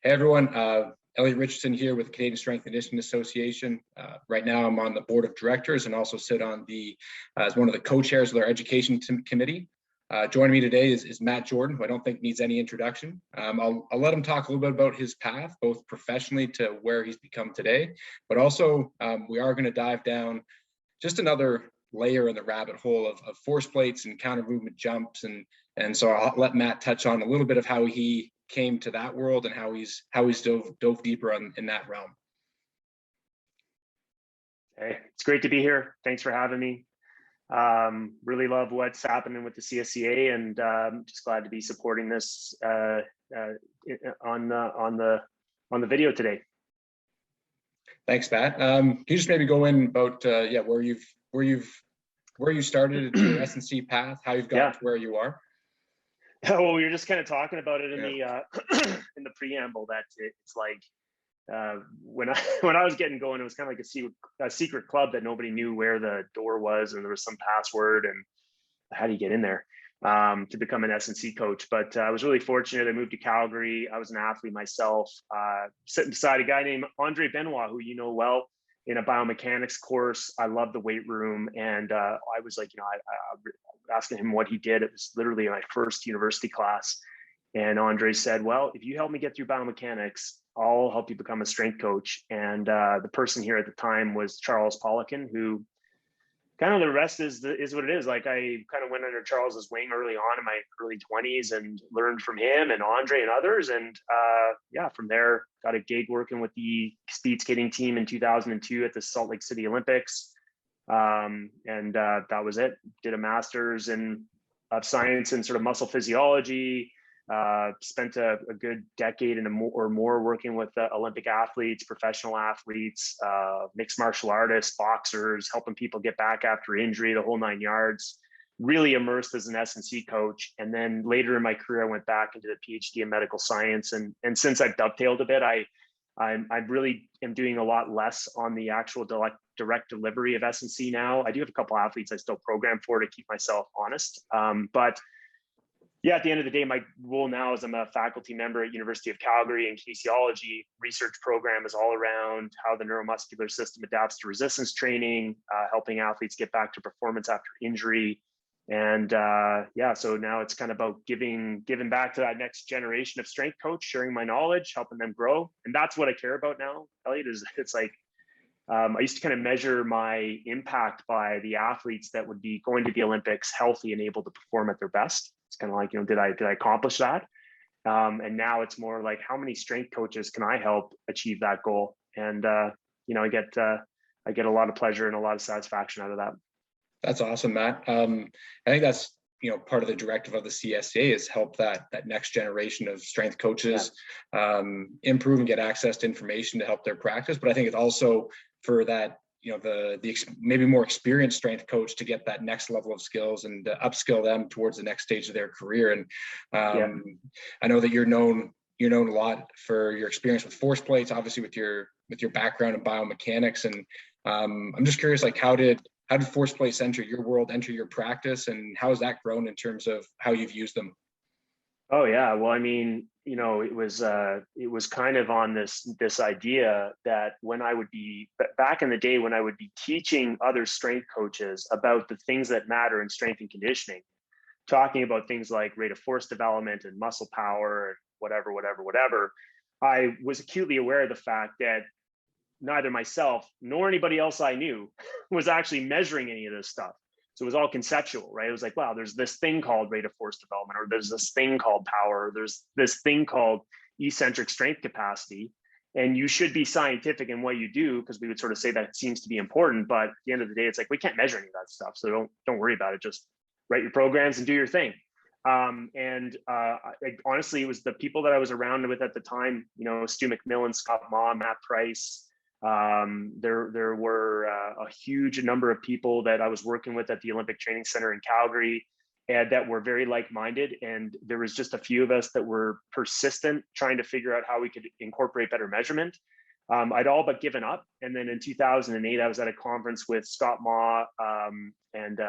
Hey everyone, Elliot Richardson here with Canadian Strength and Conditioning Association. Right now I'm on the board of directors and also sit on as one of the co-chairs of our education committee. Joining me today is Matt Jordan, who I don't think needs any introduction. I'll let him talk a little bit about his path, both professionally to where he's become today, but also we are going to dive down just another layer in the rabbit hole of force plates and counter movement jumps. And so I'll let Matt touch on a little bit of how he came to that world and how he's dove deeper in that realm. Hey, it's great to be here. Thanks for having me. Really love what's happening with the CSCA, and just glad to be supporting this on the video today. Thanks, Matt. Can you just maybe go in about where you started your S&C path, how you've gotten to where you are? Well, we were just kind of talking about it in the in the preamble that it's like when I was getting going, it was kind of like a secret club that nobody knew where the door was, and there was some password, and how do you get in there to become an S&C coach? But I was really fortunate. I moved to Calgary. I was an athlete myself, sitting beside a guy named Andre Benoit, who you know well, in a biomechanics course. I love the weight room, and I was like, I asking him what he did. It was literally my first university class, and Andre said, well, if you help me get through biomechanics, I'll help you become a strength coach. And the person here at the time was Charles Poliquin, who kind of, the rest is what it is. Like, I kind of went under Charles's wing early on in my early 20s and learned from him and Andre and others. And from there, got a gig working with the speed skating team in 2002 at the Salt Lake City Olympics. That was it. Did a master's of science in sort of muscle physiology. Spent a good decade or more working with Olympic athletes, professional athletes, mixed martial artists, boxers, helping people get back after injury, the whole 9 yards. Really immersed as an S&C coach. And then later in my career, I went back into the PhD in medical science. And since I've dovetailed a bit, I really am doing a lot less on the actual direct delivery of S&C now. I do have a couple athletes I still program for to keep myself honest. But yeah, at the end of the day, my role now is I'm a faculty member at University of Calgary, and kinesiology research program is all around how the neuromuscular system adapts to resistance training, helping athletes get back to performance after injury. And so now it's kind of about giving back to that next generation of strength coach, sharing my knowledge, helping them grow. And that's what I care about now, Elliot, it's like, I used to kind of measure my impact by the athletes that would be going to the Olympics healthy and able to perform at their best. It's kind of like, did I accomplish that? And now it's more like, how many strength coaches can I help achieve that goal? And I get a lot of pleasure and a lot of satisfaction out of that. That's awesome, Matt. I think that's part of the directive of the CSCA is help that next generation of strength coaches improve and get access to information to help their practice. But I think it's also for that the maybe more experienced strength coach to get that next level of skills and upskill them towards the next stage of their career. And I know that you're known a lot for your experience with force plates, obviously with your background in biomechanics. And I'm just curious, like, how did force plates enter your world, enter your practice, and how has that grown in terms of how you've used them? Oh yeah, well, I mean, it was kind of on this idea that when I would be back in the day when I would be teaching other strength coaches about the things that matter in strength and conditioning, talking about things like rate of force development and muscle power and whatever, I was acutely aware of the fact that neither myself nor anybody else I knew was actually measuring any of this stuff. So it was all conceptual, right? It was like, wow, there's this thing called rate of force development, or there's this thing called power, or there's this thing called eccentric strength capacity. And you should be scientific in what you do, because we would sort of say that it seems to be important. But at the end of the day, it's like, we can't measure any of that stuff. So don't worry about it. Just write your programs and do your thing. Honestly, it was the people that I was around with at the time, Stu McMillan, Scott Ma, Matt Price. There were a huge number of people that I was working with at the Olympic Training Center in Calgary, and that were very like-minded. And there was just a few of us that were persistent, trying to figure out how we could incorporate better measurement. I'd all but given up. And then in 2008, I was at a conference with Scott Ma and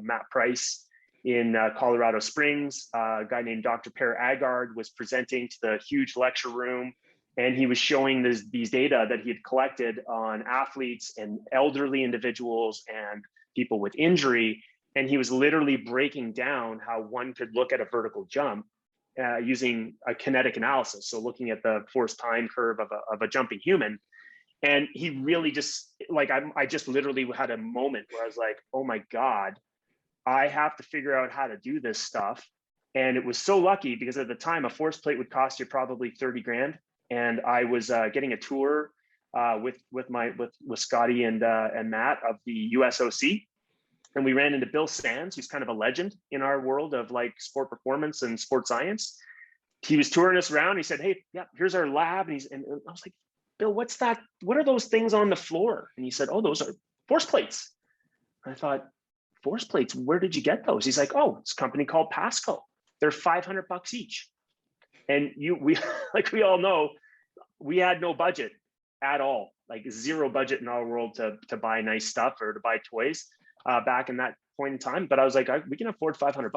Matt Price. in Colorado Springs. A guy named Dr. Per Agard was presenting to the huge lecture room, and he was showing these data that he had collected on athletes and elderly individuals and people with injury. And he was literally breaking down how one could look at a vertical jump using a kinetic analysis. So looking at the force time curve of a jumping human. And he really just, like, I just literally had a moment where I was like, oh my God, I have to figure out how to do this stuff. And it was so lucky because at the time, a force plate would cost you probably 30 grand. And I was getting a tour with Scotty and Matt of the USOC. And we ran into Bill Sands, who's kind of a legend in our world of like sport performance and sport science. He was touring us around. He said, hey, yeah, here's our lab. And I was like, Bill, what's that? What are those things on the floor? And he said, oh, those are force plates. And I thought, force plates, where did you get those? He's like, oh, it's a company called Pasco. They're $500 each. And we all know, we had no budget at all, like zero budget in our world to buy nice stuff or to buy toys back in that point in time. But I was like, we can afford $500.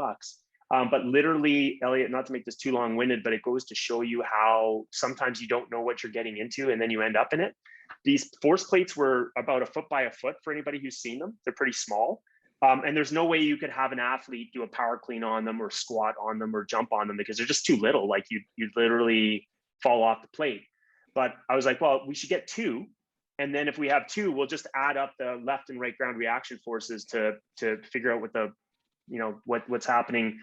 But literally, Elliot, not to make this too long-winded, but it goes to show you how sometimes you don't know what you're getting into and then you end up in it. These force plates were about a foot by a foot for anybody who's seen them. They're pretty small. And there's no way you could have an athlete do a power clean on them or squat on them or jump on them because they're just too little. Like you'd literally fall off the plate. But I was like, well, we should get two. And then if we have two, we'll just add up the left and right ground reaction forces to figure out what the, what's happening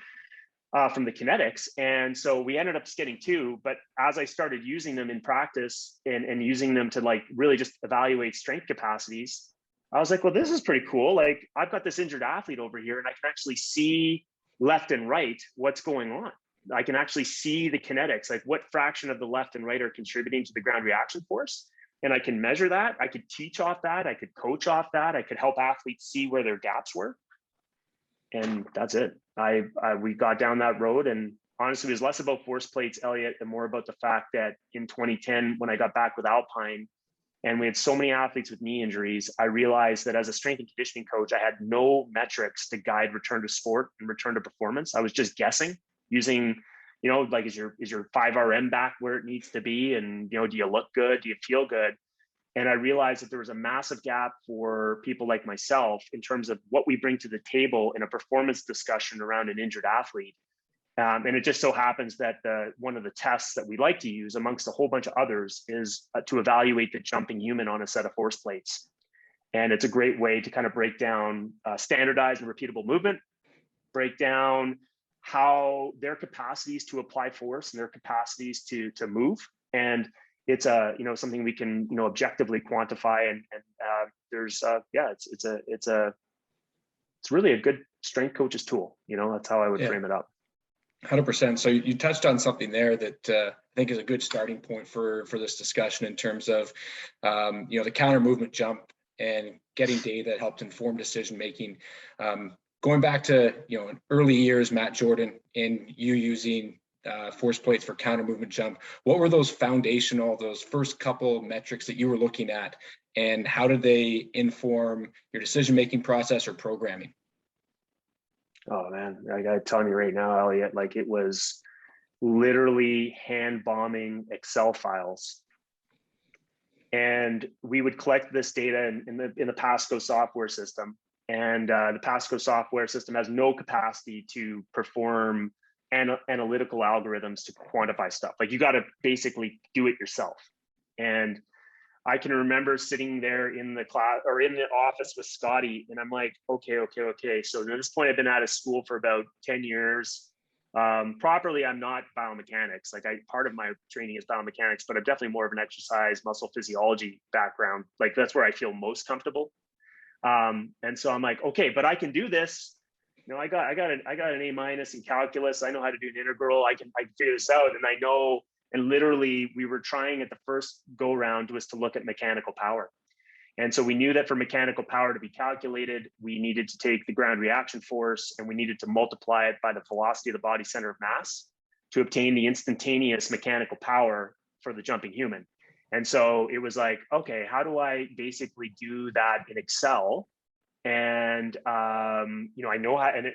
from the kinetics. And so we ended up just getting two. But as I started using them in practice and using them to like really just evaluate strength capacities, I was like, well, this is pretty cool. Like I've got this injured athlete over here and I can actually see left and right what's going on. I can actually see the kinetics, like what fraction of the left and right are contributing to the ground reaction force. And I can measure that. I could teach off that. I could coach off that. I could help athletes see where their gaps were. And that's it. We got down that road, and honestly, it was less about force plates, Elliot, and more about the fact that in 2010, when I got back with Alpine, and we had so many athletes with knee injuries, I realized that as a strength and conditioning coach, I had no metrics to guide return to sport and return to performance. I was just guessing using, like, is your 5RM back where it needs to be? And, do you look good? Do you feel good? And I realized that there was a massive gap for people like myself in terms of what we bring to the table in a performance discussion around an injured athlete. And it just so happens that one of the tests that we like to use amongst a whole bunch of others is to evaluate the jumping human on a set of force plates. And it's a great way to kind of break down standardized and repeatable movement, break down how their capacities to apply force and their capacities to move. And it's something we can objectively quantify, and there's it's really a good strength coach's tool. That's how I would frame it up. 100%. So you touched on something there that I think is a good starting point for this discussion in terms of the counter movement jump and getting data that helped inform decision making. Going back to in early years, Matt Jordan, and you using force plates for counter movement jump, what were those first couple metrics that you were looking at, and how did they inform your decision-making process or programming? Oh man, I gotta tell you right now, Elliot, like it was literally hand bombing Excel files. And we would collect this data in the Pasco software system. And the Pasco software system has no capacity to perform analytical algorithms to quantify stuff. Like you got to basically do it yourself. And I can remember sitting there in the class or in the office with Scotty, and I'm like, okay. So at this point, I've been out of school for about 10 years. Properly, I'm not biomechanics. Like part of my training is biomechanics, but I'm definitely more of an exercise muscle physiology background. Like that's where I feel most comfortable. And so I'm like, okay, but I can do this. I got an A- in calculus. I know how to do an integral. I can figure this out. And I know, and literally we were trying at the first go round was to look at mechanical power. And so we knew that for mechanical power to be calculated, we needed to take the ground reaction force and we needed to multiply it by the velocity of the body center of mass to obtain the instantaneous mechanical power for the jumping human. And so it was like, okay, how do I basically do that in Excel And I know how, and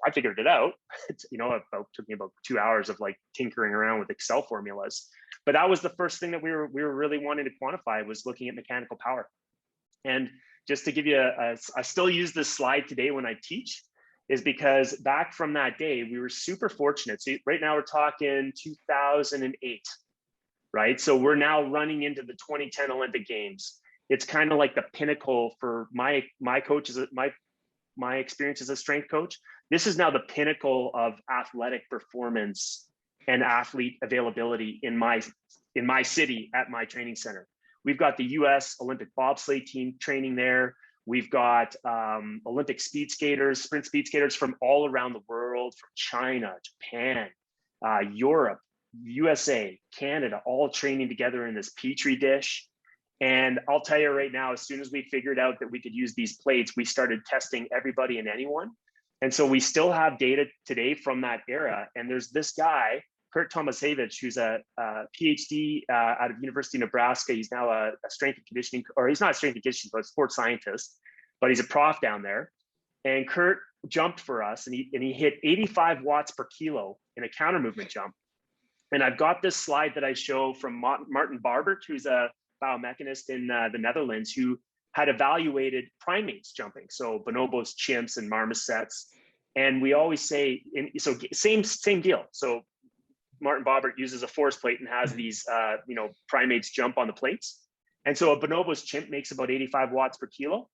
I figured it out. It took me about 2 hours of like tinkering around with Excel formulas. But that was the first thing that we were really wanting to quantify, was looking at mechanical power. And just to give you I still use this slide today when I teach, is because back from that day, we were super fortunate. So right now we're talking 2008, right? So we're now running into the 2010 Olympic Games. It's kind of like the pinnacle for my coaches, my experience as a strength coach. This is now the pinnacle of athletic performance and athlete availability in my city at my training center. We've got the US Olympic bobsleigh team training there. We've got Olympic speed skaters, sprint speed skaters from all around the world, from China, Japan, Europe, USA, Canada, all training together in this Petri dish. And I'll tell you right now, as soon as we figured out that we could use these plates, we started testing everybody and anyone. And so we still have data today from that era. And there's this guy, Kurt Tomasevich, who's a PhD out of University of Nebraska. He's now a strength and conditioning, or he's not a strength and conditioning, but a sports scientist, but he's a prof down there. And Kurt jumped for us, and he hit 85 watts per kilo in a counter movement jump. And I've got this slide that I show from Martin Barbert, who's a biomechanist in the Netherlands, who had evaluated primates jumping, so bonobos, chimps, and marmosets. And we always say, so same deal. So Martin Barbert uses a force plate and has these primates jump on the plates. And so a bonobo's chimp makes about 85 watts per kilo.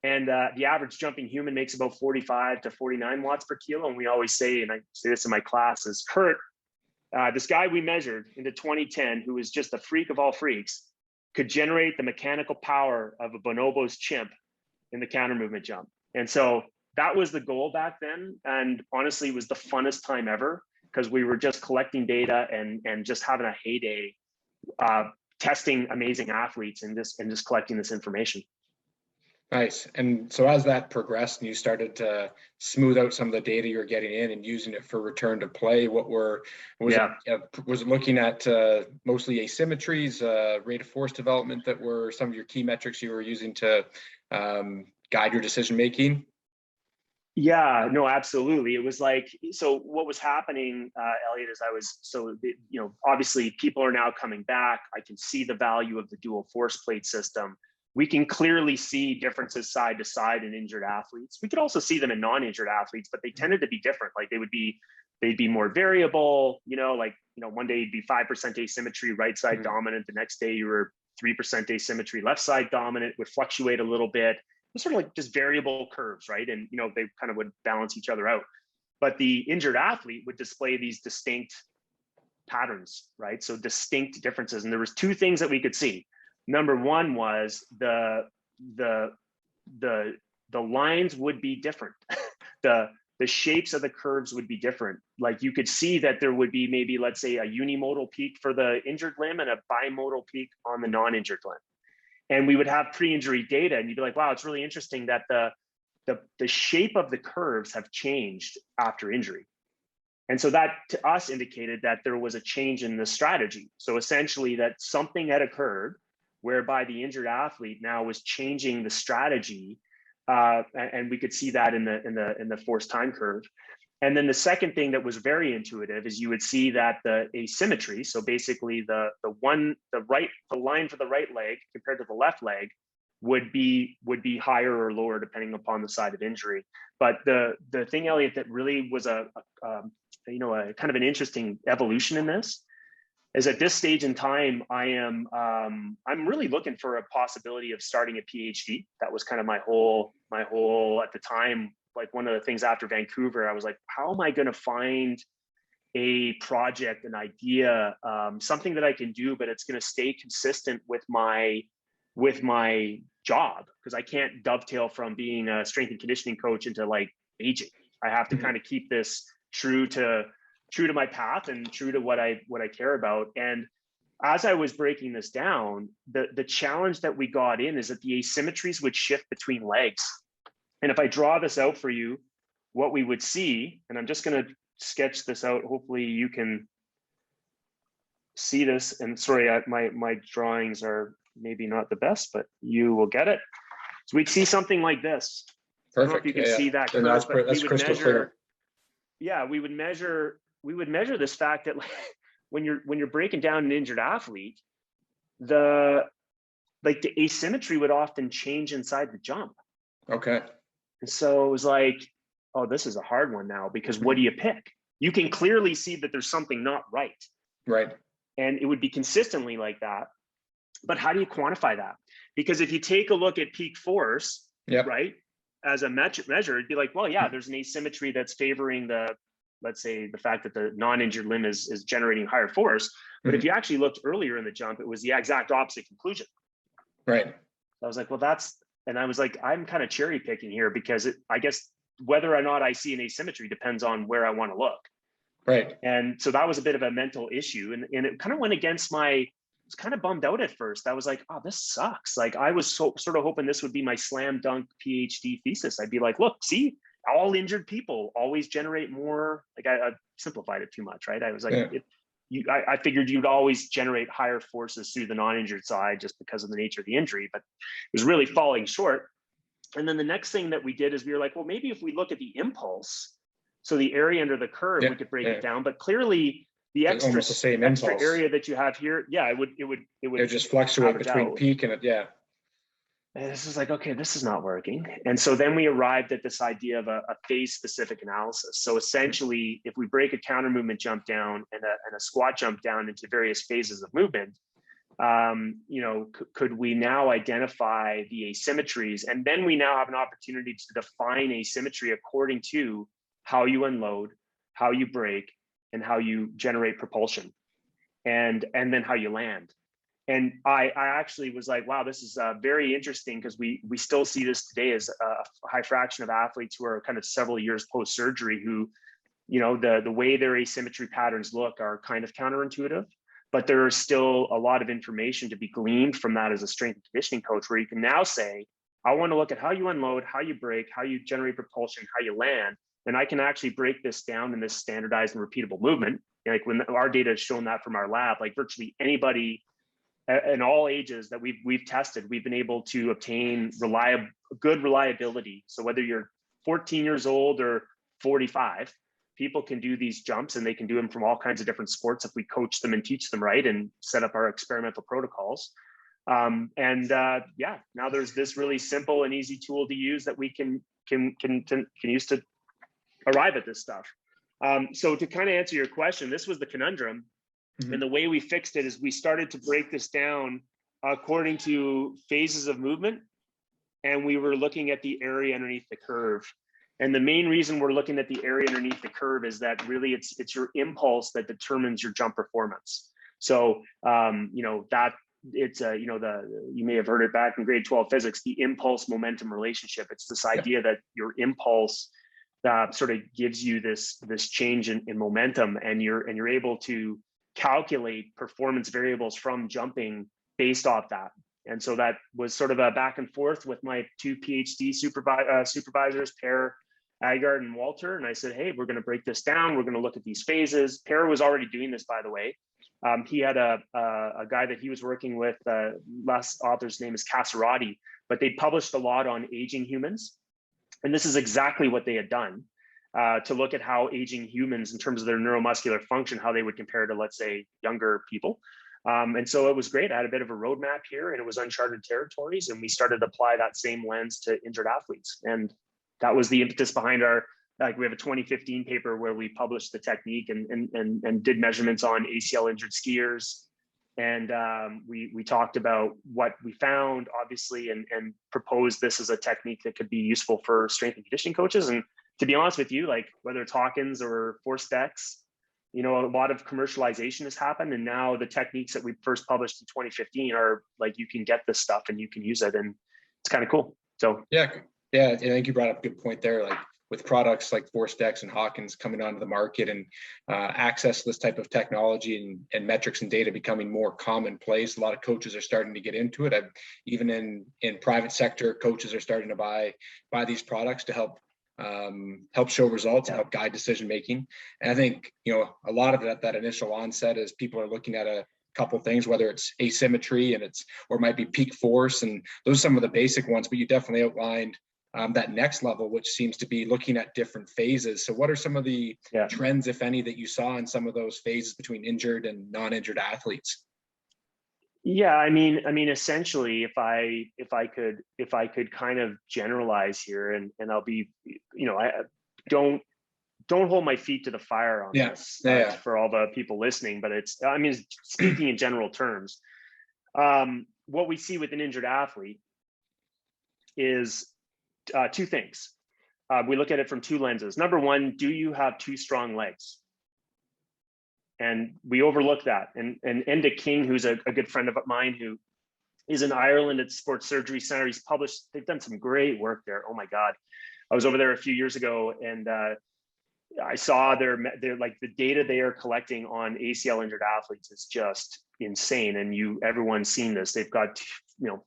And the average jumping human makes about 45 to 49 watts per kilo. And we always say, and I say this in my classes, Kurt, this guy we measured into 2010, who was just a freak of all freaks, could generate the mechanical power of a bonobo's chimp in the counter movement jump. And so that was the goal back then. And honestly, it was the funnest time ever, because we were just collecting data and just having a heyday, testing amazing athletes and just collecting this information. Nice. And so as that progressed and you started to smooth out some of the data you were getting in and using it for return to play, was it looking at mostly asymmetries, rate of force development, that were some of your key metrics you were using to guide your decision making? Yeah, no, absolutely. It was like, so what was happening, Elliot, is obviously people are now coming back. I can see the value of the dual force plate system. We can clearly see differences side to side in injured athletes. We could also see them in non-injured athletes, but they tended to be different. Like they'd be more variable, one day you'd be 5% asymmetry, right side dominant. The next day you were 3% asymmetry, left side dominant, would fluctuate a little bit. It's sort of like just variable curves, right? And, they kind of would balance each other out. But the injured athlete would display these distinct patterns, right? So distinct differences. And there was two things that we could see. Number one was the lines would be different. the shapes of the curves would be different. Like you could see that there would be maybe, let's say, a unimodal peak for the injured limb and a bimodal peak on the non-injured limb. And we would have pre-injury data, and you'd be like, wow, it's really interesting that the shape of the curves have changed after injury. And so that to us indicated that there was a change in the strategy. So essentially that something had occurred whereby the injured athlete now was changing the strategy, and we could see that in the force time curve. And then the second thing that was very intuitive is you would see that the asymmetry, so basically the line for the right leg compared to the left leg would be higher or lower depending upon the side of injury. But the thing, Elliot, that really was a kind of an interesting evolution in this is at this stage in time, I'm really looking for a possibility of starting a PhD. That was kind of my whole at the time. Like one of the things after Vancouver, I was like, how am I going to find a project, an idea, something that I can do, but it's going to stay consistent with my job, because I can't dovetail from being a strength and conditioning coach into like aging. I have to kind of keep this true to my path and true to what I care about. And as I was breaking this down, the challenge that we got in is that the asymmetries would shift between legs. And if I draw this out for you, what we would see, and I'm just going to sketch this out. Hopefully you can see this. And sorry, my drawings are maybe not the best, but you will get it. So we'd see something like this. Perfect. I don't know if you can see that curve, that's crystal clear. Yeah, we would measure this fact that like, when you're breaking down an injured athlete, the asymmetry would often change inside the jump. Okay. And so it was like, oh, this is a hard one now, because what do you pick? You can clearly see that there's something not right. Right. And it would be consistently like that. But how do you quantify that? Because if you take a look at peak force, right, as a measure, it'd be like, well, yeah, there's an asymmetry that's favoring let's say the fact that the non-injured limb is generating higher force. But if you actually looked earlier in the jump, it was the exact opposite conclusion. Right. I was like, well, and I was like, I'm kind of cherry picking here, because I guess whether or not I see an asymmetry depends on where I want to look. Right. And so that was a bit of a mental issue. And it kind of went against I was kind of bummed out at first. I was like, oh, this sucks. Like, I was sort of hoping this would be my slam dunk PhD thesis. I'd be like, look, see, all injured people always generate more. Like, I simplified it too much, right? I was like, I figured you'd always generate higher forces through the non-injured side just because of the nature of the injury, but it was really falling short. And then the next thing that we did is we were like, well, maybe if we look at the impulse, so the area under the curve, we could break it down. But clearly, the extra area that you have here, it would just fluctuate between peak and And this is like, okay, this is not working. And so then we arrived at this idea of a phase-specific analysis. So essentially, if we break a counter movement jump down and a squat jump down into various phases of movement, could we now identify the asymmetries? And then we now have an opportunity to define asymmetry according to how you unload, how you break, and how you generate propulsion, and then how you land. And I actually was like, wow, this is very interesting, because we still see this today as a high fraction of athletes who are kind of several years post-surgery who, the way their asymmetry patterns look are kind of counterintuitive, but there is still a lot of information to be gleaned from that as a strength and conditioning coach, where you can now say, I want to look at how you unload, how you break, how you generate propulsion, how you land. And I can actually break this down in this standardized and repeatable movement. Like, when our data has shown that from our lab, like virtually anybody in all ages that we've tested, we've been able to obtain good reliability. So whether you're 14 years old or 45, people can do these jumps, and they can do them from all kinds of different sports if we coach them and teach them right and set up our experimental protocols. Now there's this really simple and easy tool to use that we can use to arrive at this stuff. So to kind of answer your question, this was the conundrum. And the way we fixed it is we started to break this down according to phases of movement, and we were looking at the area underneath the curve. And the main reason we're looking at the area underneath the curve is that really it's your impulse that determines your jump performance. So you may have heard it back in grade 12 physics, the impulse momentum relationship. It's this idea that your impulse sort of gives you this change in momentum, and you're able to calculate performance variables from jumping based off that. And so that was sort of a back and forth with my two PhD supervisors, Per Agard and Walter. And I said, hey, we're going to break this down. We're going to look at these phases. Per was already doing this, by the way. He had a guy that he was working with, last author's name is Casarati, but they published a lot on aging humans. And this is exactly what they had done. To look at how aging humans, in terms of their neuromuscular function, how they would compare to, let's say, younger people. And so it was great. I had a bit of a roadmap here, and it was uncharted territories. And we started to apply that same lens to injured athletes. And that was the impetus behind we have a 2015 paper where we published the technique and did measurements on ACL injured skiers. And we talked about what we found, obviously, and proposed this as a technique that could be useful for strength and conditioning coaches. And to be honest with you, like whether it's Hawkins or ForceDex, a lot of commercialization has happened. And now the techniques that we first published in 2015 are like, you can get this stuff and you can use it. And it's kind of cool. So yeah. I think you brought up a good point there. Like with products like ForceDex and Hawkins coming onto the market, and access to this type of technology and metrics and data becoming more commonplace, a lot of coaches are starting to get into it. Even in private sector, coaches are starting to buy these products to help show results and help guide decision making. And I think a lot of that initial onset is people are looking at a couple things, whether it's asymmetry and or it might be peak force, and those are some of the basic ones. But you definitely outlined that next level, which seems to be looking at different phases. So what are some of the trends, if any, that you saw in some of those phases between injured and non-injured athletes? Yeah, I mean, essentially, if I could kind of generalize here, and I'll be, I don't hold my feet to the fire on this for all the people listening, but speaking in general terms, what we see with an injured athlete is two things. We look at it from two lenses. Number one, do you have two strong legs? And we overlook that. And Enda King, who's a good friend of mine, who is in Ireland at Sports Surgery Center, they've done some great work there. Oh my God. I was over there a few years ago, and I saw their like the data they are collecting on ACL injured athletes is just insane. And everyone's seen this. They've got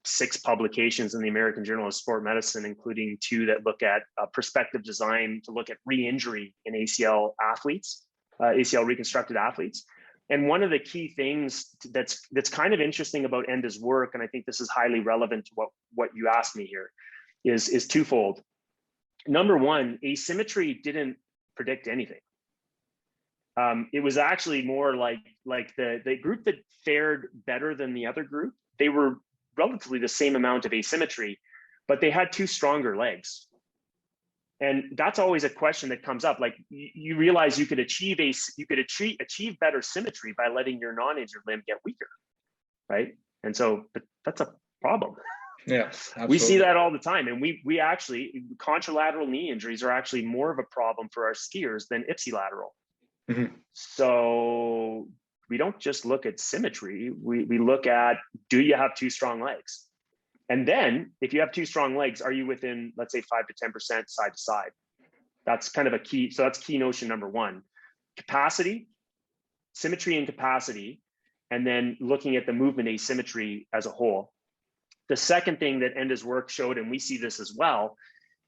6 publications in the American Journal of Sport Medicine, including 2 that look at prospective design to look at re-injury in ACL athletes, ACL reconstructed athletes. And one of the key things that's kind of interesting about Enda's work, and I think this is highly relevant to what you asked me here, is twofold. Number one, asymmetry didn't predict anything. It was actually more like the group that fared better than the other group, they were relatively the same amount of asymmetry, but they had 2 stronger legs. And that's always a question that comes up. Like, you realize you could achieve better symmetry by letting your non-injured limb get weaker, right? And so, but that's a problem. Yeah, absolutely. We see that all the time. And we actually, contralateral knee injuries are actually more of a problem for our skiers than ipsilateral. Mm-hmm. So we don't just look at symmetry. We look at, do you have 2 strong legs? And then if you have 2 strong legs, are you within, let's say, 5 to 10% side to side? That's kind of a key. So that's key notion number 1. Capacity, symmetry and capacity, and then looking at the movement asymmetry as a whole. The second thing that Enda's work showed, and we see this as well,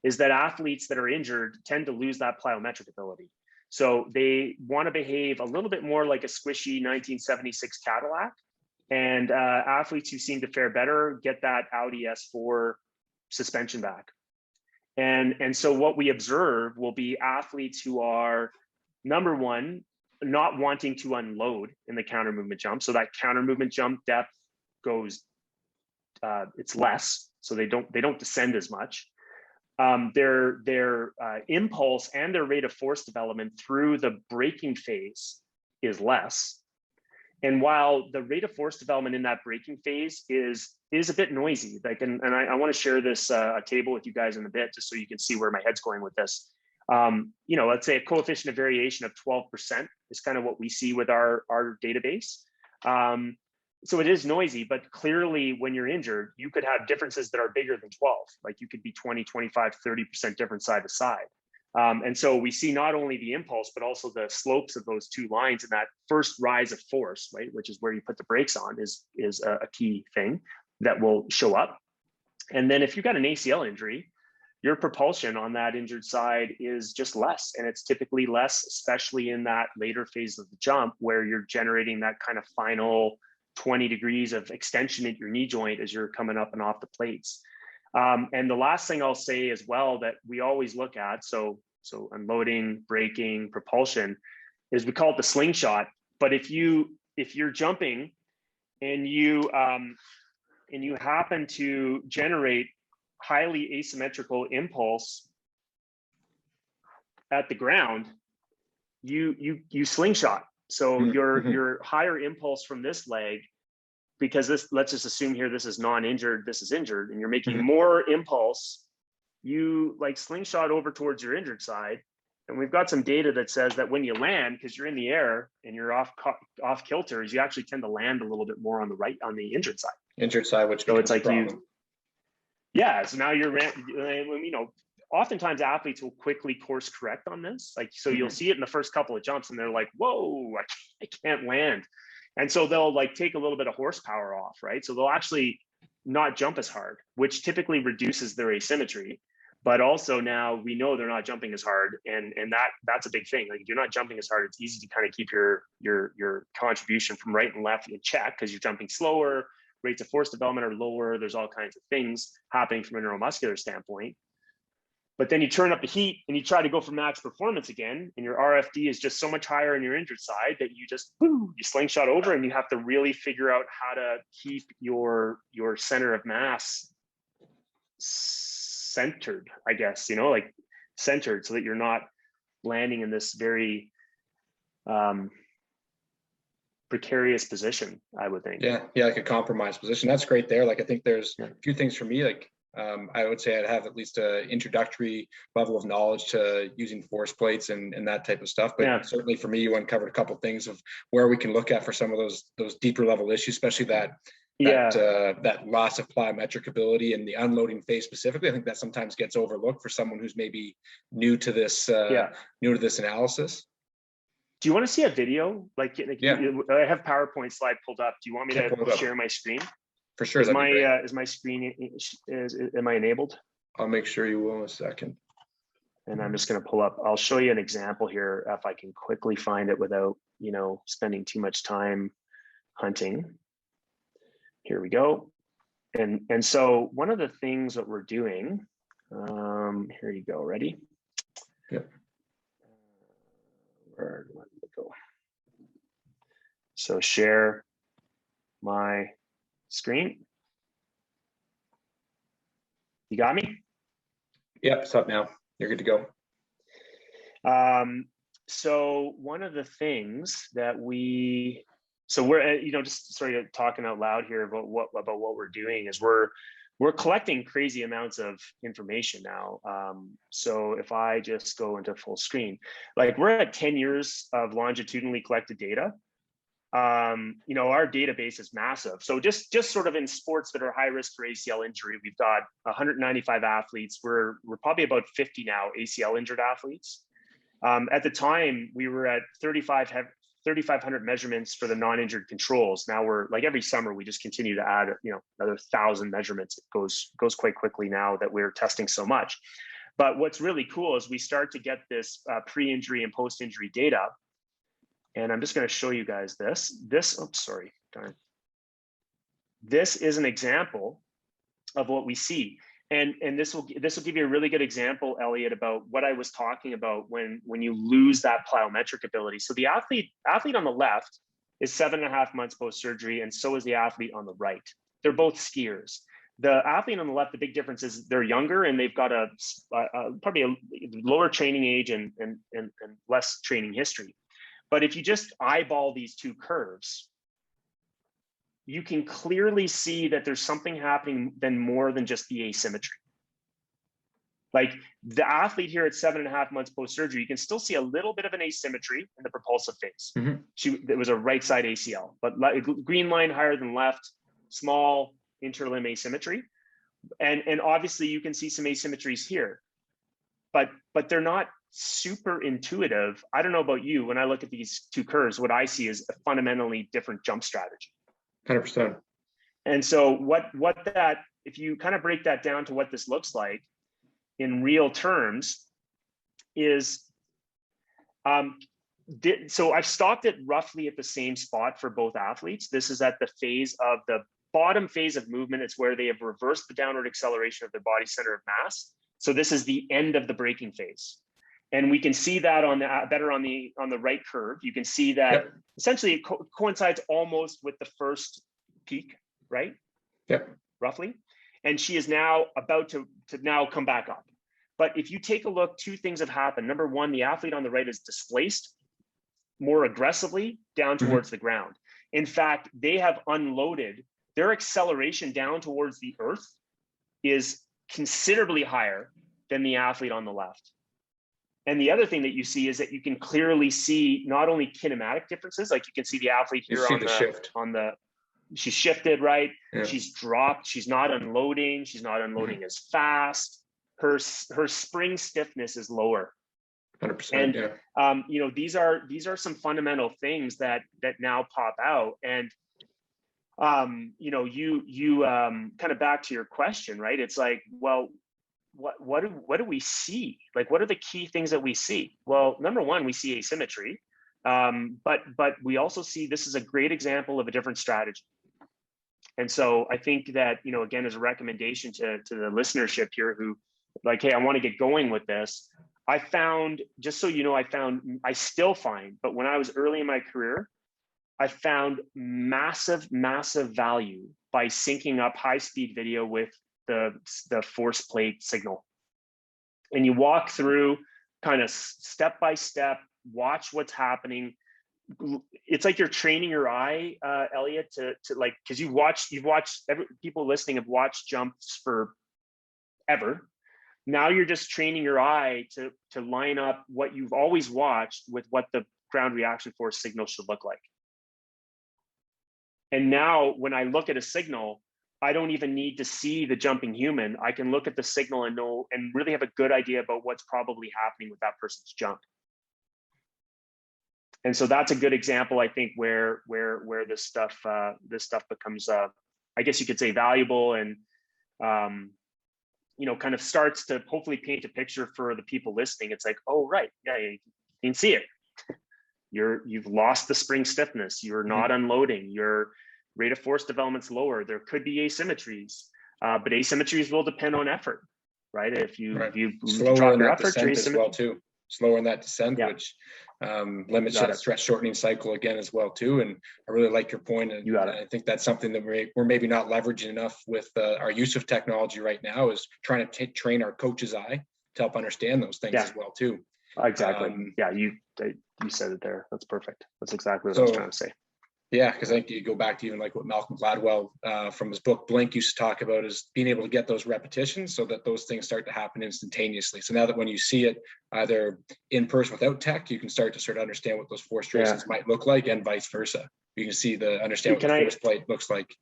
is that athletes that are injured tend to lose that plyometric ability. So they want to behave a little bit more like a squishy 1976 Cadillac. And athletes who seem to fare better get that Audi S4 suspension back. And so what we observe will be athletes who are, number one, not wanting to unload in the counter movement jump. So that counter movement jump depth goes, it's less. So they don't descend as much. Their impulse and their rate of force development through the braking phase is less. And while the rate of force development in that braking phase is a bit noisy, like, and I want to share this table with you guys in a bit, just so you can see where my head's going with this. Let's say a coefficient of variation of 12% is kind of what we see with our database. So it is noisy, but clearly when you're injured, you could have differences that are bigger than 12. Like you could be 20, 25, 30% different side to side. And so we see not only the impulse, but also the slopes of those 2 lines, and that first rise of force, right, which is where you put the brakes on, is a key thing that will show up. And then if you've got an ACL injury, your propulsion on that injured side is just less. And it's typically less, especially in that later phase of the jump, where you're generating that kind of final 20 degrees of extension at your knee joint as you're coming up and off the plates. And the last thing I'll say as well that we always look at, so unloading, braking, propulsion, is we call it the slingshot. But if you're jumping and you happen to generate highly asymmetrical impulse at the ground, you slingshot. So your higher impulse from this leg, because let's just assume here this is non-injured, this is injured, and you're making more impulse, you like slingshot over towards your injured side. And we've got some data that says that when you land, because you're in the air and you're off kilter, you actually tend to land a little bit more on the injured side. Injured side, which so it's like so now you're, oftentimes athletes will quickly course correct on this. Like, so you'll see it in the first couple of jumps and they're like, whoa, I can't land. And so they'll like take a little bit of horsepower off, right? So they'll actually not jump as hard, which typically reduces their asymmetry. But also now we know they're not jumping as hard, and that's a big thing. Like if you're not jumping as hard, it's easy to kind of keep your contribution from right and left in check because you're jumping slower. Rates of force development are lower. There's all kinds of things happening from a neuromuscular standpoint. But then you turn up the heat and you try to go for max performance again, and your RFD is just so much higher on your injured side that you just you slingshot over, and you have to really figure out how to keep your center of mass centered, I guess, like centered, so that you're not landing in this very precarious position, I would think. Yeah, like a compromised position. That's great there. Like I think there's a few things for me, like I would say I'd have at least an introductory level of knowledge to using force plates and that type of stuff. But certainly for me, you uncovered a couple of things of where we can look at for some of those deeper level issues, especially that loss of plyometric ability and the unloading phase specifically. I think that sometimes gets overlooked for someone who's maybe new to this analysis. Do you want to see a video? I have PowerPoint slide pulled up. Do you want me to share my screen? For sure. Is my screen, am I enabled? I'll make sure you will in a second. And I'm just going to pull up, I'll show you an example here if I can quickly find it without, spending too much time hunting. Here we go. And so one of the things that we're doing, here you go, ready? Yep. Where do I need to go? So share my screen. You got me? Yep, it's up now. You're good to go. So one of the things that we're, just sort of talking out loud here about what we're doing is we're collecting crazy amounts of information now. So if I just go into full screen, like we're at 10 years of longitudinally collected data. Our database is massive. So just sort of in sports that are high risk for ACL injury, we've got 195 athletes. We're probably about 50 now ACL injured athletes. At the time, we were at 3,500 measurements for the non-injured controls. Now we're like every summer, we just continue to add, another 1,000 measurements. It goes quite quickly now that we're testing so much. But what's really cool is we start to get this pre-injury and post-injury data. And I'm just going to show you guys this. Oops, sorry, darn. This is an example of what we see. And this will give you a really good example, Elliot, about what I was talking about when you lose that plyometric ability. So the athlete on the left is 7.5 months post-surgery, and so is the athlete on the right. They're both skiers. The athlete on the left, the big difference is they're younger and they've got probably a lower training age and less training history. But if you just eyeball these two curves, you can clearly see that there's something happening more than just the asymmetry. Like the athlete here at 7.5 months post-surgery, you can still see a little bit of an asymmetry in the propulsive phase. It was a right side ACL, but green line higher than left, small interlimb asymmetry. And obviously you can see some asymmetries here, but they're not super intuitive. I don't know about you. When I look at these two curves, what I see is a fundamentally different jump strategy. 100%. And so if you kind of break that down to what this looks like in real terms is, so I've stopped it roughly at the same spot for both athletes. This is at the bottom phase of movement. It's where they have reversed the downward acceleration of their body center of mass. So this is the end of the braking phase. And we can see that better on the right curve. You can see that essentially it coincides almost with the first peak, right? Yep. Roughly. And she is now about to now come back up. But if you take a look, two things have happened. Number one, the athlete on the right is displaced more aggressively down towards the ground. In fact, they have unloaded. Their acceleration down towards the earth is considerably higher than the athlete on the left. And the other thing that you see is that you can clearly see not only kinematic differences, like you can see the athlete here she's shifted, right? Yeah. She's dropped, she's not unloading as fast. Her spring stiffness is lower. 100%. And these are some fundamental things that now pop out. And you kind of back to your question, right? It's like, well, what do we see? Like, what are the key things that we see? Well, number one, we see asymmetry, but we also see this is a great example of a different strategy. And so I think that, you know, again, as a recommendation to the listenership here who like, hey, I want to get going with this. I found, just so you know, I still find, but when I was early in my career, I found massive value by syncing up high-speed video with the force plate signal. And you walk through kind of step by step, watch what's happening. It's like you're training your eye, Elliot, to like, because you've watched people listening have watched jumps for ever. Now you're just training your eye to line up what you've always watched with what the ground reaction force signal should look like. And now when I look at a signal, I don't even need to see the jumping human. I can look at the signal and know and really have a good idea about what's probably happening with that person's jump. And so that's a good example, I think, where this stuff becomes, I guess you could say, valuable, and you know, kind of starts to hopefully paint a picture for the people listening. It's like, oh, right, yeah, you can see it. You've lost the spring stiffness. You're not unloading. Your rate of force development's lower. There could be asymmetries, but asymmetries will depend on effort, right? If you drop your effort, your as well too. Slower in that descent, which limits that stress shortening cycle again as well too. And I really like your point, and I think that's something that we're maybe not leveraging enough with our use of technology right now, is trying to train our coach's eye to help understand those things as well too. Exactly. You said it there. That's perfect. That's exactly what I was trying to say. Yeah, because I think you go back to even like what Malcolm Gladwell from his book Blink used to talk about, is being able to get those repetitions so that those things start to happen instantaneously. So now that when you see it either in person without tech, you can start to sort of understand what those force traces might look like, and vice versa. You can understand what the force plate looks like.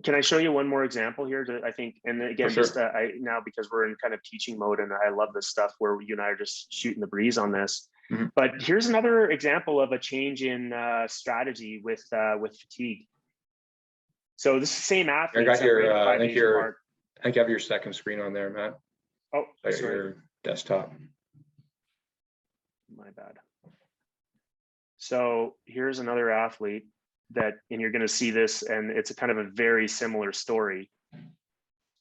Can I show you one more example here? I think, and again, just now because we're in kind of teaching mode, and I love this stuff where you and I are just shooting the breeze on this. But here's another example of a change in strategy with fatigue. So this is the same athlete. I got your. I think you have your second screen on there, Matt. Oh, sorry. Your desktop. My bad. So here's another athlete and you're going to see this, and it's a kind of a very similar story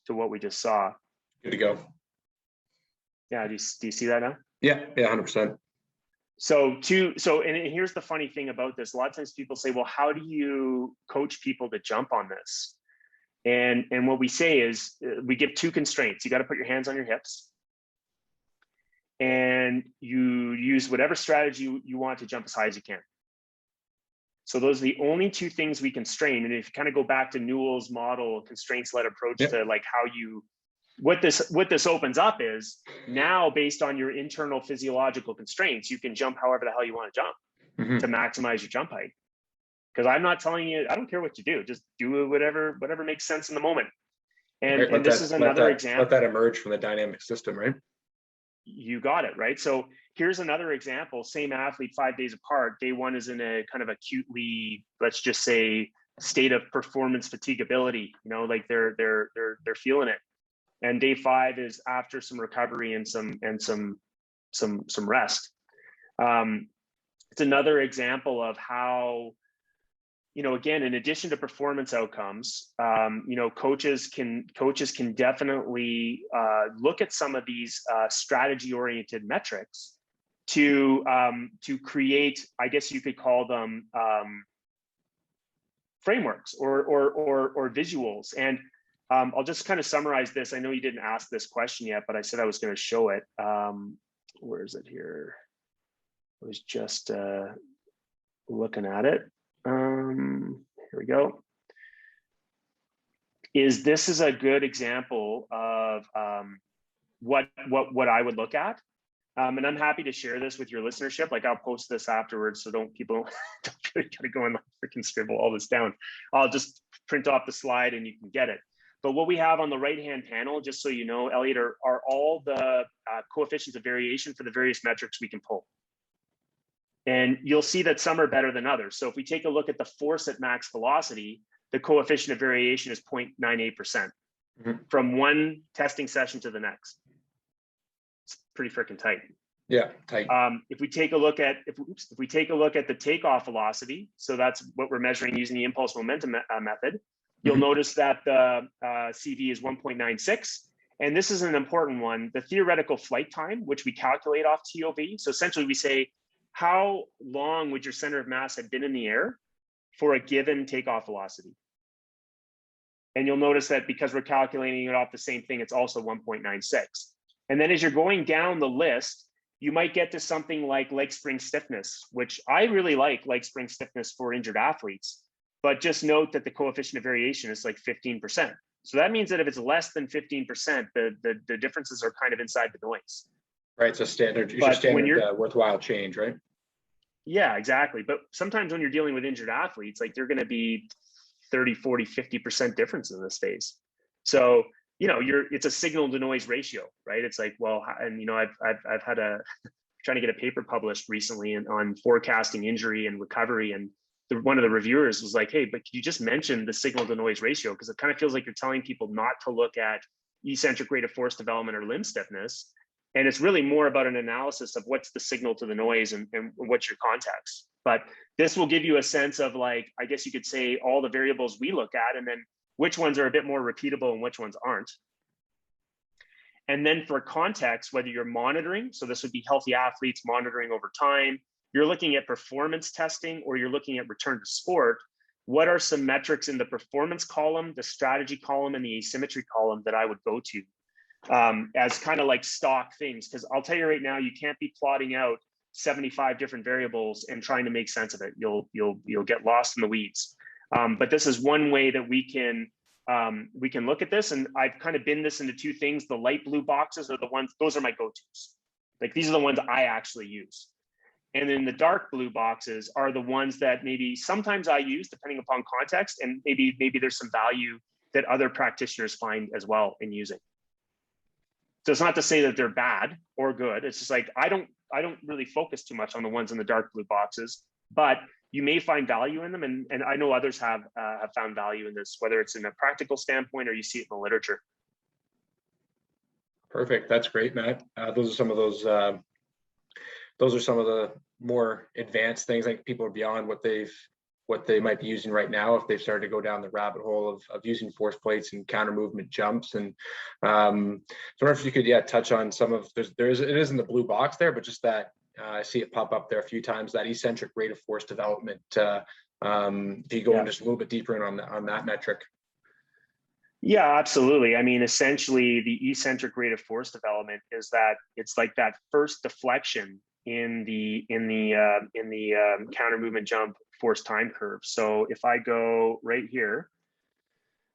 to what we just saw. Good to go. Yeah, do you see that now? Yeah, 100%. So and here's the funny thing about this. A lot of times people say, well, how do you coach people to jump on this? And what we say is we give two constraints. You got to put your hands on your hips, and you use whatever strategy you want to jump as high as you can. So those are the only two things we constrain. And if you kind of go back to Newell's model, constraints-led approach to like what this opens up is, now based on your internal physiological constraints, you can jump however the hell you want to jump to maximize your jump height. Because I'm not telling you, I don't care what you do, just do whatever makes sense in the moment. And this is another example. Let that emerge from the dynamic system, right? You got it, right? So here's another example, same athlete 5 days apart. Day one is in a kind of acutely, let's just say, state of performance fatigability, you know, like they're feeling it. And day 5 is after some recovery and some rest. It's another example of how, you know, again, in addition to performance outcomes, you know, coaches can definitely look at some of these strategy-oriented metrics to create, I guess you could call them frameworks or visuals. And I'll just kind of summarize this. I know you didn't ask this question yet, but I said I was going to show it. Where is it here? I was just looking at it. Here we go. This is a good example of what I would look at. And I'm happy to share this with your listenership. Like, I'll post this afterwards, so people don't gotta go and freaking scribble all this down. I'll just print off the slide and you can get it. But what we have on the right-hand panel, just so you know, Elliot, are all the coefficients of variation for the various metrics we can pull. And you'll see that some are better than others. So if we take a look at the force at max velocity, the coefficient of variation is 0.98%. from one testing session to the next. It's pretty freaking tight. Yeah, tight. If we take a look at the takeoff velocity, so that's what we're measuring using the impulse momentum method, you'll notice that the CV is 1.96. And this is an important one, the theoretical flight time, which we calculate off TOV. So essentially we say, how long would your center of mass have been in the air for a given takeoff velocity? And you'll notice that because we're calculating it off the same thing, it's also 1.96. And then as you're going down the list, you might get to something like leg spring stiffness, which I really like leg spring stiffness for injured athletes. But just note that the coefficient of variation is like 15%. So that means that if it's less than 15%, the differences are kind of inside the noise. Right, so standard, your standard worthwhile change, right? Yeah, exactly. But sometimes when you're dealing with injured athletes, like they're going to be 30, 40, 50% difference in this phase. So, you know, it's a signal to noise ratio, right? It's like, well, and you know, I've had trying to get a paper published recently on forecasting injury and recovery, and one of the reviewers was like, hey, but could you just mention the signal to noise ratio? Because it kind of feels like you're telling people not to look at eccentric rate of force development or limb stiffness. And it's really more about an analysis of what's the signal to the noise and what's your context. But this will give you a sense of, like, I guess you could say, all the variables we look at, and then which ones are a bit more repeatable and which ones aren't. And then for context, whether you're monitoring, so this would be healthy athletes monitoring over time, you're looking at performance testing, or you're looking at return to sport, what are some metrics in the performance column, the strategy column, and the asymmetry column that I would go to as kind of like stock things? Because I'll tell you right now, you can't be plotting out 75 different variables and trying to make sense of it. You'll get lost in the weeds. But this is one way that we can look at this. And I've kind of binned this into two things. The light blue boxes are the ones, those are my go-tos. Like, these are the ones I actually use. And then the dark blue boxes are the ones that maybe sometimes I use depending upon context, and maybe there's some value that other practitioners find as well in using. So it's not to say that they're bad or good. It's just like, I don't really focus too much on the ones in the dark blue boxes, but you may find value in them. And I know others have found value in this, whether it's in a practical standpoint or you see it in the literature. Perfect. That's great, Matt. Those are some of the more advanced things. Like, people are beyond what they might be using right now if they've started to go down the rabbit hole of using force plates and counter movement jumps. And so I wonder if you could touch on some of it is in the blue box there, but just that I see it pop up there a few times, that eccentric rate of force development. If you go in just a little bit deeper in on that metric. Yeah, absolutely. I mean, essentially the eccentric rate of force development is that it's like that first deflection in the counter movement jump force time curve. So if I go right here,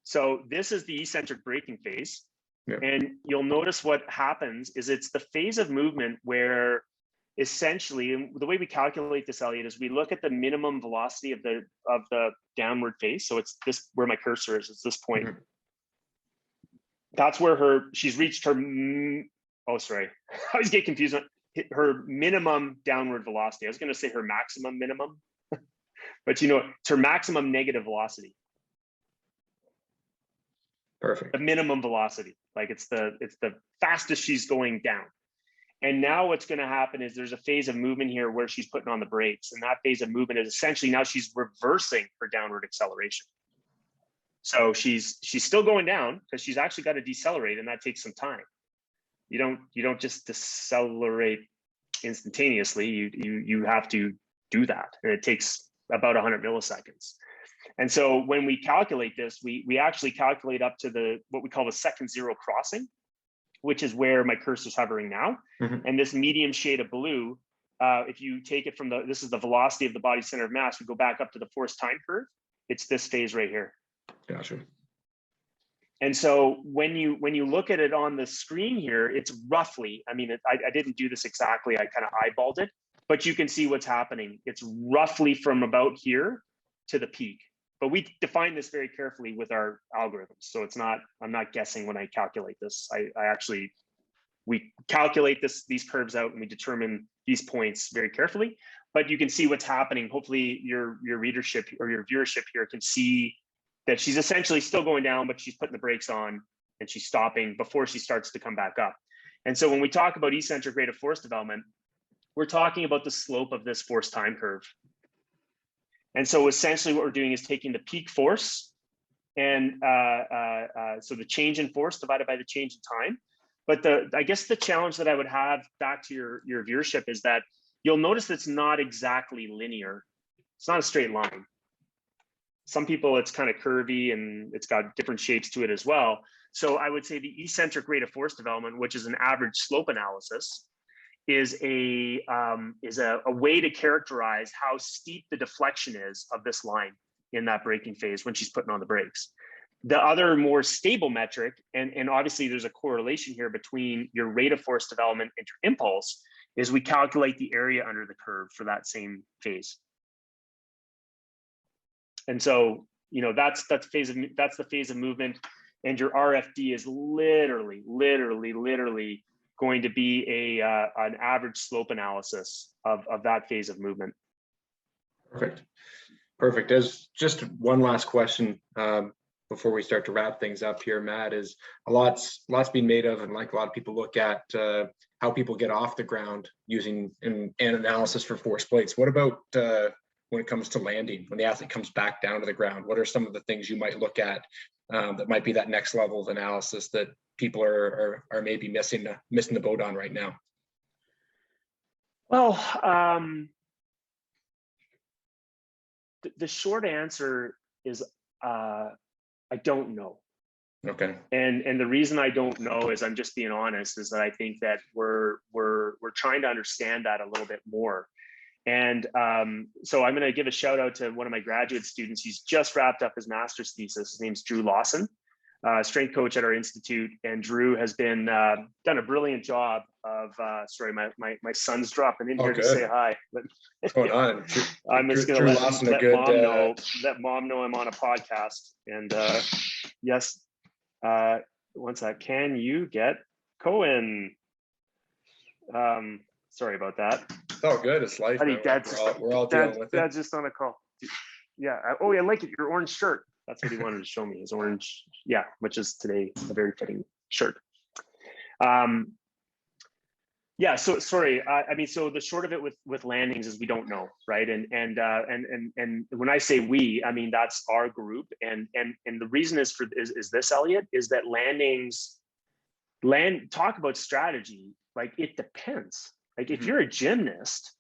so this is the eccentric braking phase. Yeah. And you'll notice what happens is it's the phase of movement where essentially, the way we calculate this, Elliot, is we look at the minimum velocity of the downward phase. So it's this, where my cursor is, it's this point. Mm-hmm. That's where she's reached her, oh, sorry. I always get confused. Her minimum downward velocity. I was going to say her maximum minimum, but it's her maximum negative velocity. Perfect. The minimum velocity, like it's the fastest she's going down. And now what's going to happen is there's a phase of movement here where she's putting on the brakes, and that phase of movement is essentially now she's reversing her downward acceleration. So she's still going down because she's actually got to decelerate, and that takes some time. You don't just decelerate instantaneously. You have to do that, and it takes about 100 milliseconds. And so when we calculate this, we actually calculate up to what we call the second zero crossing, which is where my cursor is hovering now. Mm-hmm. And this medium shade of blue, if you take it from this is the velocity of the body center of mass, we go back up to the force time curve. It's this phase right here. Gotcha. And so when you look at it on the screen here, it's roughly, I mean, I didn't do this exactly, I kind of eyeballed it, but you can see what's happening. It's roughly from about here to the peak. But we define this very carefully with our algorithms. So it's not, I'm not guessing when I calculate this. We calculate these curves out and we determine these points very carefully, but you can see what's happening. Hopefully your readership or your viewership here can see that she's essentially still going down, but she's putting the brakes on and she's stopping before she starts to come back up. And so when we talk about eccentric rate of force development, we're talking about the slope of this force time curve. And so essentially what we're doing is taking the peak force, and so the change in force divided by the change in time. But I guess the challenge that I would have back to your viewership is that you'll notice it's not exactly linear. It's not a straight line. Some people, it's kind of curvy and it's got different shapes to it as well. So I would say the eccentric rate of force development, which is an average slope analysis, is a way to characterize how steep the deflection is of this line in that braking phase when she's putting on the brakes. The other more stable metric, and obviously there's a correlation here between your rate of force development and your impulse, is we calculate the area under the curve for that same phase. And so, you know, that's the phase of movement, and your RFD is literally going to be an average slope analysis of that phase of movement. Perfect. As just one last question before we start to wrap things up here, Matt, is lots being made of, and like a lot of people look at how people get off the ground using an analysis for force plates. What about when it comes to landing, when the athlete comes back down to the ground? What are some of the things you might look at that might be that next level of analysis that people are maybe missing the boat on right now? Well, the short answer is I don't know. Okay. And the reason I don't know is, I'm just being honest, is that I think that we're trying to understand that a little bit more. And so I'm going to give a shout out to one of my graduate students. He's just wrapped up his master's thesis. His name's Drew Lawson, strength coach at our institute. And Drew has been done a brilliant job of sorry, my son's dropping in here to say hi. What's going on? I'm just going to let mom know I'm on a podcast. And yes, one sec. Can you get Cohen? Sorry about that. It's all good. It's life. I think we're all dealing with it. Dad's just on a call. Yeah. Oh, I like it. Your orange shirt. That's what he wanted to show me. His orange. Yeah, which is today a very fitting shirt. Yeah. So sorry. I mean, so the short of it with landings is we don't know, right? And when I say we, I mean that's our group. And the reason is this, Elliot, is that talk about strategy. Like, it depends. Like, if you're a gymnast,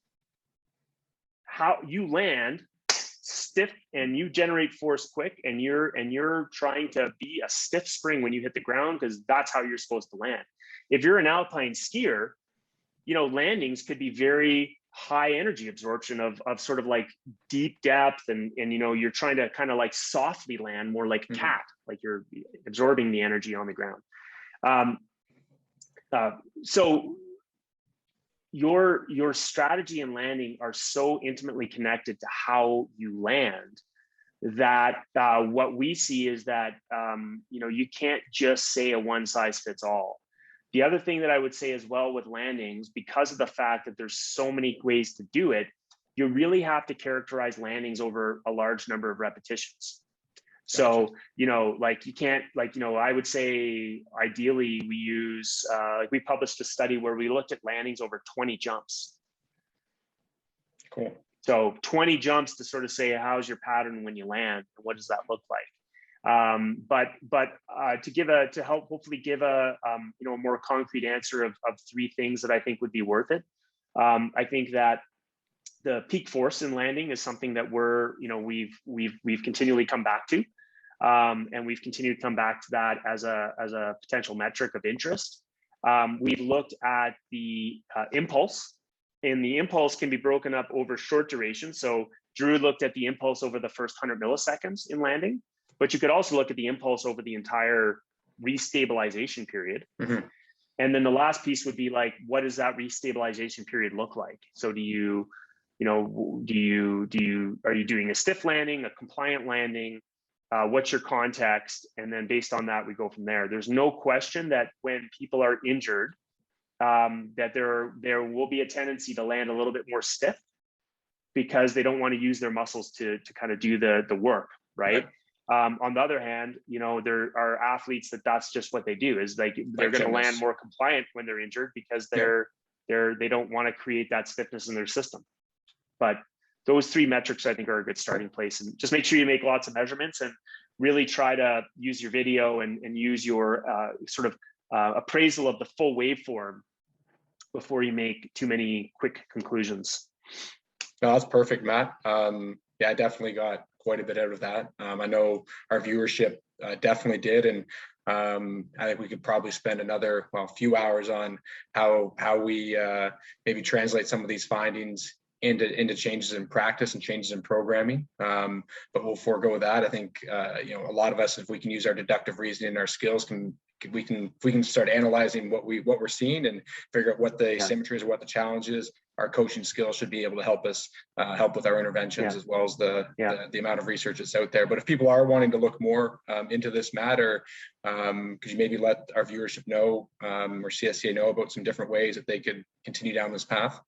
how you land stiff and you generate force quick, and you're trying to be a stiff spring when you hit the ground, because that's how you're supposed to land. If you're an alpine skier, you know, landings could be very high energy absorption of sort of like deep depth, and you know, you're trying to kind of like softly land, more like a cat, like you're absorbing the energy on the ground. So your strategy and landing are so intimately connected to how you land that what we see is that you know, you can't just say a one size fits all. The other thing that I would say as well with landings, because of the fact that there's so many ways to do it, you really have to characterize landings over a large number of repetitions. So, you know, like you can't, like, you know, I would say ideally we use, like we published a study where we looked at landings over 20 jumps. Cool. So 20 jumps to sort of say, how's your pattern when you land? And what does that look like? But to help hopefully give a, you know, a more concrete answer of three things that I think would be worth it. I think that the peak force in landing is something that we've continually come back to, and we've continued to come back to that as a potential metric of interest. We've looked at the impulse, and the impulse can be broken up over short duration. So Drew looked at the impulse over the first 100 milliseconds in landing, but you could also look at the impulse over the entire restabilization period. Mm-hmm. And then the last piece would be like, what does that restabilization period look like? So are you doing a stiff landing, a compliant landing? What's your context? And then based on that, we go from there. There's no question that when people are injured, that there will be a tendency to land a little bit more stiff because they don't want to use their muscles to kind of do the work, right? On the other hand, there are athletes that's just what they do, is like they're going to land more compliant when they're injured because they don't want to create that stiffness in their system. But those 3 metrics, I think, are a good starting place. And just make sure you make lots of measurements and really try to use your video and use your sort of appraisal of the full waveform before you make too many quick conclusions. No, that's perfect, Matt. Yeah, I definitely got quite a bit out of that. I know our viewership definitely did, and I think we could probably spend another few hours on how we maybe translate some of these findings into changes in practice and changes in programming. But we'll forego that. I think a lot of us, if we can use our deductive reasoning and our skills, we can start analyzing what we're seeing and figure out what the asymmetries or what the challenge is. Our coaching skills should be able to help us help with our interventions, as well as the amount of research that's out there. But if people are wanting to look more into this matter, could you maybe let our viewership know or CSCA know about some different ways that they could continue down this path?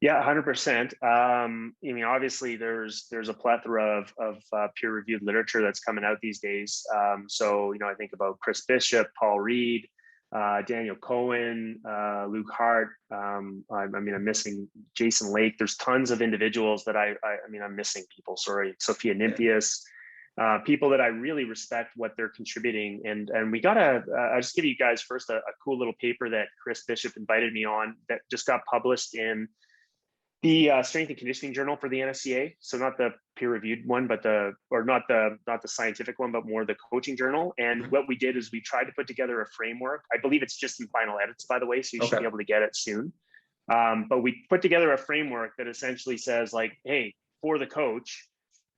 Yeah, 100%. I mean, obviously, there's a plethora of peer-reviewed literature that's coming out these days. So, I think about Chris Bishop, Paul Reed, Daniel Cohen, Luke Hart. I'm missing Jason Lake. There's tons of individuals that I'm missing people. Sorry, Sophia Nymphius. People that I really respect what they're contributing, and we gotta. I'll just give you guys first a cool little paper that Chris Bishop invited me on that just got published in the Strength and Conditioning Journal for the NSCA. So not the peer-reviewed one, but not the scientific one, but more the coaching journal. And what we did is we tried to put together a framework. I believe it's just in final edits, by the way, so you should be able to get it soon. But we put together a framework that essentially says, like, hey, for the coach,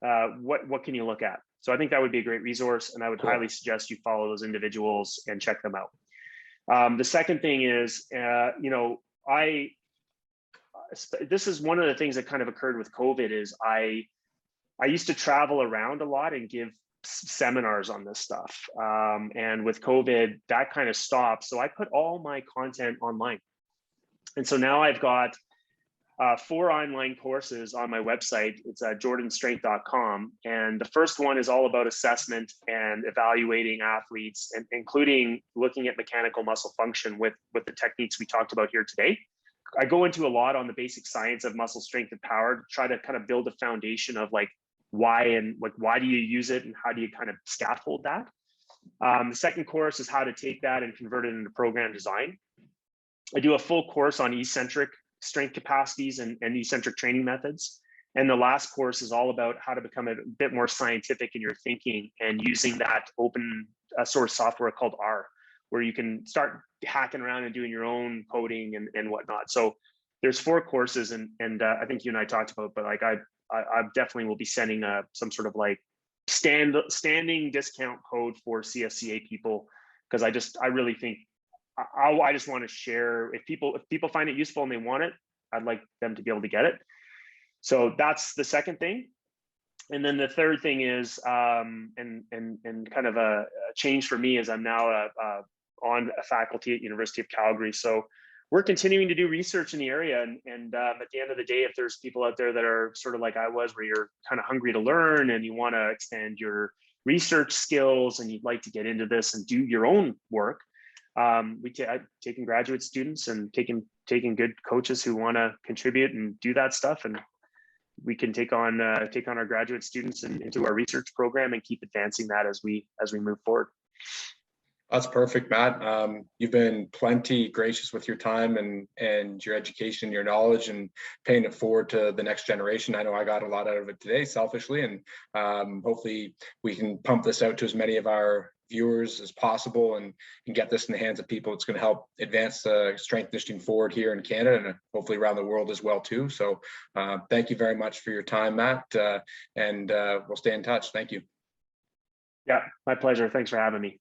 what can you look at? So I think that would be a great resource, and I would highly suggest you follow those individuals and check them out. The second thing is, this is one of the things that kind of occurred with COVID is I used to travel around a lot and give seminars on this stuff. And with COVID, that kind of stopped. So I put all my content online. And so now I've got 4 online courses on my website. It's jordanstrength.com. And the first one is all about assessment and evaluating athletes, and including looking at mechanical muscle function with the techniques we talked about here today. I go into a lot on the basic science of muscle strength and power to try to kind of build a foundation of like why do you use it and how do you kind of scaffold that. The second course is how to take that and convert it into program design. I do a full course on eccentric strength capacities and eccentric training methods. And the last course is all about how to become a bit more scientific in your thinking and using that open source software called R, where you can start hacking around and doing your own coding and whatnot. So there's 4 courses, and I think you and I talked about, but like I definitely will be sending some sort of like standing discount code for CSCA people, because I really think I just want to share. If people find it useful and they want it, I'd like them to be able to get it. So that's the second thing. And then the third thing is, and kind of a change for me is I'm now on a faculty at University of Calgary. So we're continuing to do research in the area. And at the end of the day, if there's people out there that are sort of like I was, where you're kind of hungry to learn and you want to expand your research skills and you'd like to get into this and do your own work, I've taken graduate students and taking good coaches who want to contribute and do that stuff. And we can take on our graduate students into our research program and keep advancing that as we move forward. That's perfect, Matt. You've been plenty gracious with your time and your education, your knowledge, and paying it forward to the next generation. I know I got a lot out of it today, selfishly, and hopefully we can pump this out to as many of our viewers as possible and get this in the hands of people. It's going to help advance strength conditioning forward here in Canada and hopefully around the world as well too. So thank you very much for your time, Matt, and we'll stay in touch. Thank you. Yeah, my pleasure. Thanks for having me.